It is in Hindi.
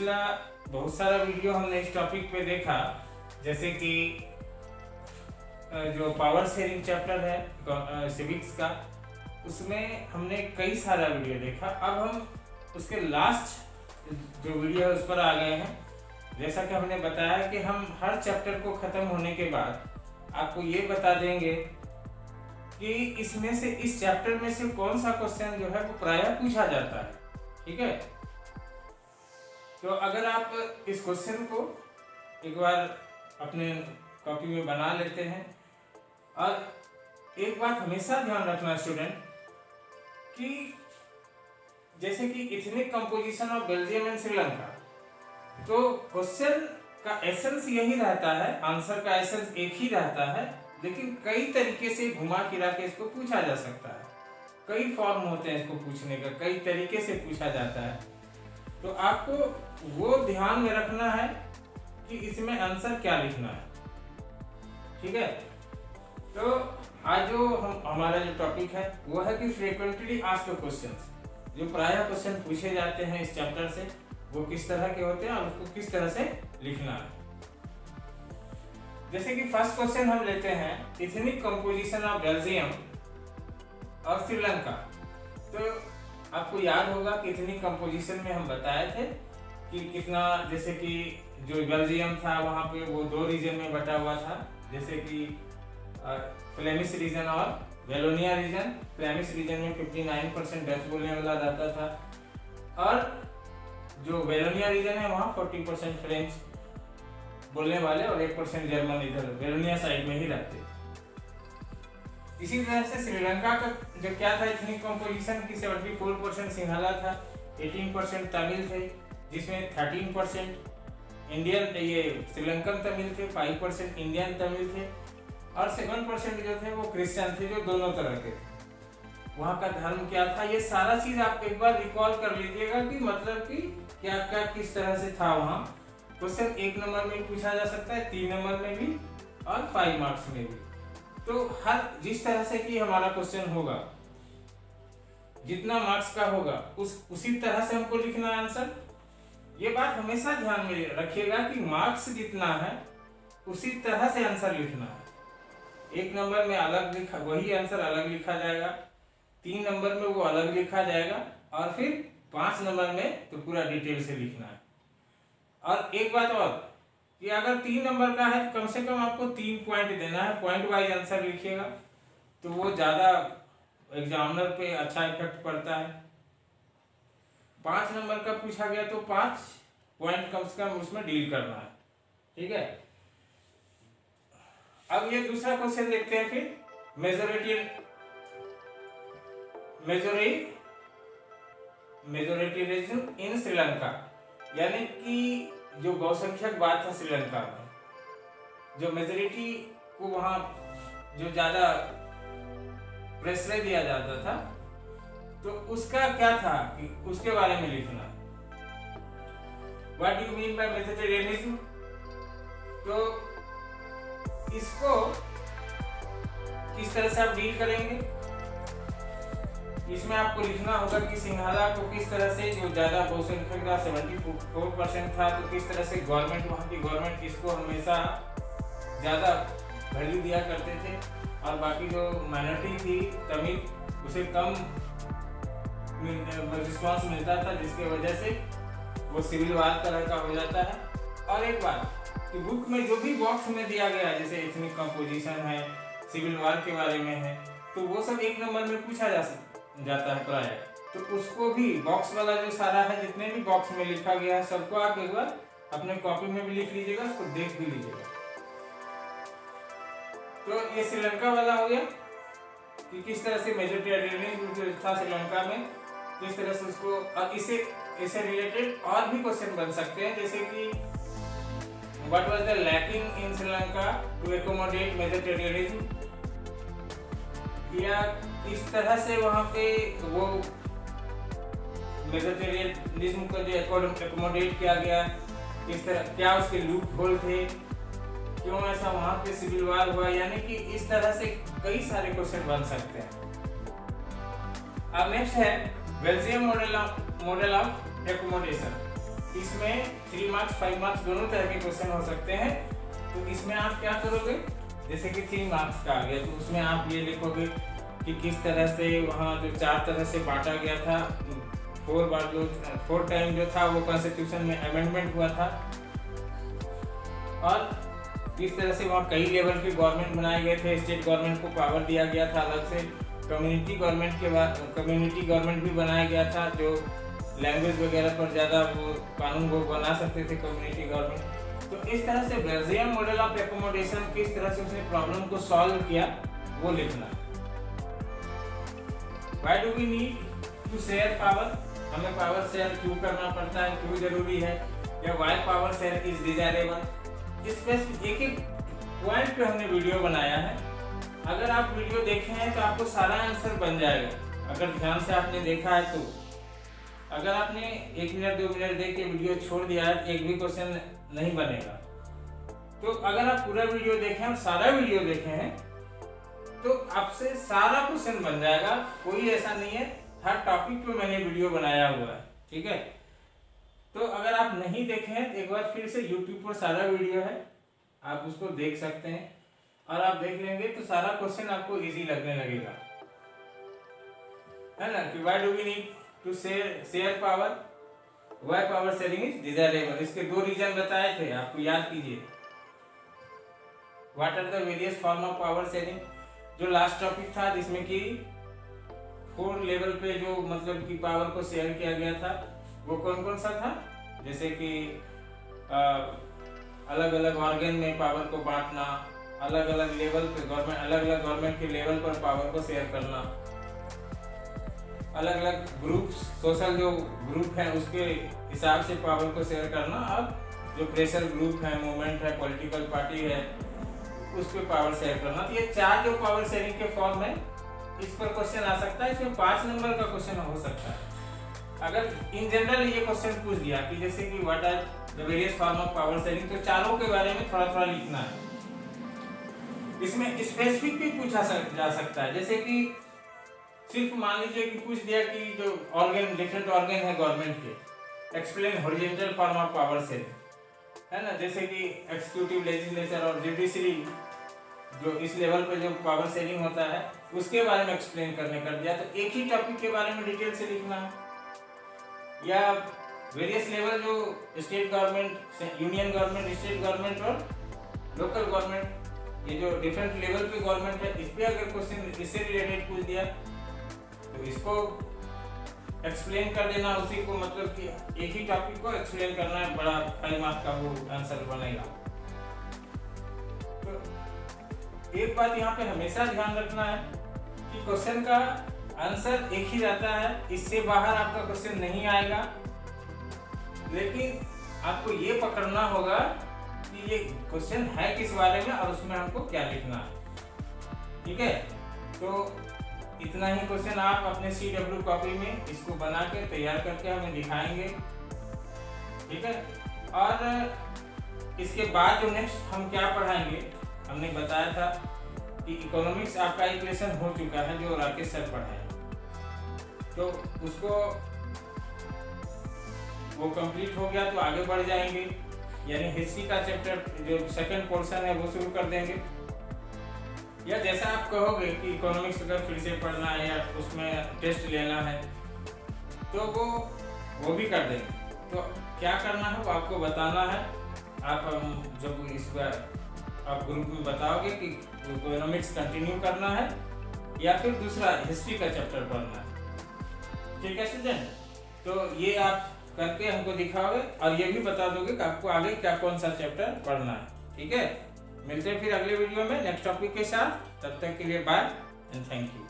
पिछला बहुत सारा वीडियो हमने इस टॉपिक पे देखा, जैसे कि जो पावर शेयरिंग चैप्टर है सिविक्स का, उसमें हमने कई सारा वीडियो देखा। अब हम उसके लास्ट जो वीडियो है उस पर आ गए हैं। जैसा कि हमने बताया कि हम हर चैप्टर को ख़त्म होने के बाद आपको ये बता देंगे कि इसमें से इस चैप्टर में से कौन सा क्वेश्चन जो है वो प्रायः पूछा जाता है। ठीक है, तो अगर आप इस क्वेश्चन को एक बार अपने कॉपी में बना लेते हैं, और एक बात हमेशा ध्यान रखना स्टूडेंट कि जैसे कि ethnic composition of Belgium and Sri Lanka, तो क्वेश्चन का एसेंस यही रहता है, आंसर का एसेंस एक ही रहता है, लेकिन कई तरीके से घुमा फिरा के इसको पूछा जा सकता है। कई फॉर्म होते हैं इसको पूछने का, कई तरीके से पूछा जाता है। तो आपको वो ध्यान में रखना है कि इसमें आंसर क्या लिखना है। ठीक है, तो आज जो हमारा जो टॉपिक है वो है कि फ्रीक्वेंटली आस्क्ड क्वेश्चंस, जो प्रायः क्वेश्चन पूछे जाते हैं इस चैप्टर से, वो किस तरह के होते हैं और उसको किस तरह से लिखना है। जैसे कि फर्स्ट क्वेश्चन हम लेते हैं, इथनिक कंपोजिशन ऑफ बेल्जियम और श्रीलंका। तो आपको याद होगा कि इथनिक कंपोजिशन में हम बताए थे कि कितना, जैसे कि जो बेल्जियम था वहाँ पे वो 2 रीजन में बटा हुआ था, जैसे कि फ्लेमिश रीजन और वेलोनिया रीजन। फ्लेमिश रीजन में 59% डच बोलने वाला रहता था, और जो वेलोनिया रीजन है वहाँ 40% फ्रेंच बोलने वाले और 1% जर्मन इधर वेलोनिया साइड में ही रहते। इसी तरह से श्रीलंका का जो क्या था इथनिक कंपोजिशन की, 74% सिंहला था, 18% तमिल थे, जिसमें 13% इंडियन ये श्रीलंकन तमिल थे, 5% इंडियन तमिल थे, और 7% जो थे वो क्रिश्चियन थे, जो दोनों तरह के थे। वहाँ का धर्म क्या था, ये सारा चीज आप एक बार रिकॉल कर लीजिएगा कि मतलब कि क्या क्या किस तरह से था वहाँ। क्वेश्चन 1 नंबर में पूछा जा सकता है, 3 नंबर में भी और 5 मार्क्स में भी। तो हर जिस तरह से कि हमारा क्वेश्चन होगा, जितना मार्क्स का होगा उसी तरह से हमको लिखना है आंसर। ये बात हमेशा ध्यान में रखिएगा कि मार्क्स जितना है उसी तरह से आंसर लिखना है। 1 नंबर में अलग लिखा, वही आंसर अलग लिखा जाएगा, 3 नंबर में वो अलग लिखा जाएगा, और फिर 5 नंबर में तो पूरा डिटेल से लिखना है। और एक बात और कि अगर 3 नंबर का है तो कम से कम आपको 3 पॉइंट देना है, पॉइंट वाइज आंसर लिखिएगा तो वो ज़्यादा एग्जामिनर पे अच्छा इफेक्ट पड़ता है। 5 नंबर का पूछा गया तो 5 पॉइंट कम से कम उसमें डील करना है। ठीक है, अब ये दूसरा क्वेश्चन देखते हैं फिर, मेजोरिटेरिज्म इन श्रीलंका, यानी कि जो बहुसंख्यक बात था श्रीलंका में, जो मेजोरिटी को वहां जो ज्यादा प्रेशर दिया जाता था, तो उसका क्या था कि उसके बारे में लिखना। What do you mean by majoritarianism, तो इसको किस तरह से आप डील करेंगे, इसमें आपको लिखना होगा कि सिंहला को किस तरह से, जो ज्यादा बहुसंख्यक था 74% था, तो किस तरह से गवर्नमेंट, वहाँ की गवर्नमेंट इसको हमेशा ज्यादा वैल्यू दिया करते थे, और बाकी जो माइनॉरिटी थी तमिल, उसे कम रिस्पॉन्स मिलता था, जिसके वजह से वो सिविल वार तरह का हो जाता है। और एक बात कि बुक में जो भी बॉक्स में दिया गया है, जैसे एथनिक कंपोजिशन है, सिविल वार के बारे में है, तो वो सब 1 नंबर में पूछा जाता है प्राय। तो उसको भी बॉक्स वाला जो सारा है, जितने भी बॉक्स में लिखा गया है, सबको आप एक बार अपने कॉपी में भी लिख लीजिएगा, उसको देख भी लीजिएगा। तो ये श्रीलंका वाला हो गया कि किस तरह से मेजोरिटेरियनिज्म जो था श्रीलंका में, किस तरह से उसको, और इससे रिलेटेड और भी क्वेश्चन बन सकते हैं, जैसे कि what was the lacking in Sri Lanka to accommodate majoritarianism, या किस तरह से वहाँ पे वो मेजोरिटेरियनिज्म को जो एकोमोडेट किया गया, किस तरह, क्या उसके लूप होल थे, क्यों ऐसा वहाँ पे सिविल वार हुआ, यानी कि इस तरह से कई सारे क्वेश्चन बन सकते हैं। अब नेक्स्ट है बेल्जियम मॉडल ऑफ एकोमोडेशन, इसमें 3 मार्क्स 5 मार्क्स दोनों तरह के क्वेश्चन हो सकते हैं। तो इसमें आप क्या करोगे, जैसे कि 3 मार्क्स का आ गया तो उसमें आप ये लिखोगे कि किस तरह से वहाँ जो 4 तरह से बांटा गया था, 4 टाइम जो था वो कॉन्स्टिट्यूशन में अमेंडमेंट हुआ था, और किस तरह से वहाँ कई लेवल के गवर्नमेंट बनाए गए थे, स्टेट गवर्नमेंट को पावर दिया गया था अलग से, कम्युनिटी गवर्नमेंट भी बनाया गया था जो लैंग्वेज वगैरह पर ज़्यादा वो कानून वो बना सकते थे कम्युनिटी गवर्नमेंट। तो इस तरह से बेल्जियम मॉडल ऑफ एकोमोडेशन किस तरह से उसने प्रॉब्लम को सॉल्व किया वो लिखना। Why do we need to share power, हमें पावर शेयर क्यों करना पड़ता है, क्यों जरूरी है, या why power share is desirable. इस पे एक पॉइंट पे हमने वीडियो बनाया है, अगर आप वीडियो देखे हैं तो आपको सारा आंसर बन जाएगा अगर ध्यान से आपने देखा है तो। अगर आपने 1 मिनट 2 मिनट देख के वीडियो छोड़ दिया है एक भी क्वेश्चन नहीं बनेगा। तो अगर आप पूरा वीडियो देखें और सारा वीडियो देखे हैं तो आपसे सारा क्वेश्चन बन जाएगा, कोई ऐसा नहीं है, हर टॉपिक पे मैंने वीडियो बनाया हुआ है, ठीक है। तो अगर आप नहीं देखे हैं तो एक बार फिर से YouTube पर सारा वीडियो है, आप उसको देख सकते हैं, और आप देख लेंगे तो सारा क्वेश्चन आपको इजी लगने लगेगा, है ना। कि why do we need to share power, why power sharing is desirable. इसके 2 रीजन बताए थे, आपको याद कीजिए। What are the various form of power sharing, जो लास्ट टॉपिक था जिसमें कि 4 लेवल पे जो मतलब कि पावर को शेयर किया गया था वो कौन कौन सा था, जैसे कि अलग अलग ऑर्गन में पावर को बांटना, अलग अलग लेवल पे गवर्नमेंट के लेवल पर पावर को शेयर करना, अलग अलग ग्रुप्स, सोशल जो ग्रुप है उसके हिसाब से पावर को शेयर करना, और जो प्रेशर ग्रुप है, मूवमेंट है, पॉलिटिकल पार्टी है, उस पर पावर शेयर करना। तो ये 4 जो पावर शेयरिंग के फॉर्म है, इस पर क्वेश्चन आ सकता है। इसमें 5 नंबर का क्वेश्चन हो सकता है अगर इन जनरल ये क्वेश्चन पूछ दिया कि जैसे कि what are the various form of power sharing, तो चारों के बारे में थोड़ा थोड़ा लिखना है। इसमें स्पेसिफिक भी पूछा जा सकता है, जैसे कि सिर्फ मान लीजिए कि पूछ दिया कि जो ऑर्गन, डिफरेंट ऑर्गन है गवर्नमेंट के, explain horizontal form of power sharing, है ना, जैसे कि एग्जीक्यूटिव, लेजिस्लेचर और जुडिशरी, जो इस लेवल पे जो पावर शेयरिंग होता है उसके बारे में एक्सप्लेन करने कर दिया, तो एक ही टॉपिक के बारे में डिटेल से लिखना है। या वेरियस लेवल जो state government, union government, state government और लोकल गवर्नमेंट, ये जो डिफरेंट लेवल पे गवर्नमेंट है, इस पे अगर क्वेश्चन इससे रिलेटेड पूछ दिया तो इसको एक्सप्लेन कर देना उसी को, मतलब कि एक ही टॉपिक को एक्सप्लेन करना है, बड़ा 5 मार्क्स का वो आंसर बनेगा। तो एक बात यहाँ पे हमेशा ध्यान रखना है कि क्वेश्चन का आंसर एक ही रहता है, इससे बाहर आपका क्वेश्चन नहीं आएगा, लेकिन आपको ये पकड़ना होगा कि ये क्वेश्चन है किस बारे में और उसमें हमको क्या लिखना है, ठीक है। तो इतना ही क्वेश्चन आप अपने CW कॉपी में इसको बना के तैयार करके हमें दिखाएंगे, ठीक है। और इसके बाद जो नेक्स्ट हम क्या पढ़ाएंगे, हमने बताया था कि इकोनॉमिक्स आपका इक्वेशन हो चुका है जो राकेश सर पढ़ाए, तो उसको वो कंप्लीट हो गया तो आगे बढ़ जाएंगे, यानी हिस्ट्री का चैप्टर जो सेकंड पोर्शन है वो शुरू कर देंगे। या जैसा आप कहोगे कि इकोनॉमिक्स अगर फिर से पढ़ना है या उसमें टेस्ट लेना है तो वो भी कर देंगे। तो क्या करना है वो आपको बताना है, आप जब इस बार आप ग्रुप में बताओगे कि इकोनॉमिक्स कंटिन्यू करना है या फिर दूसरा हिस्ट्री का चैप्टर पढ़ना है, ठीक है स्टूडेंट। तो ये आप करके हमको दिखाओगे और ये भी बता दोगे कि आपको आगे क्या कौन सा चैप्टर पढ़ना है, ठीक है। मिलते हैं फिर अगले वीडियो में नेक्स्ट टॉपिक के साथ, तब तक के लिए बाय एंड थैंक यू।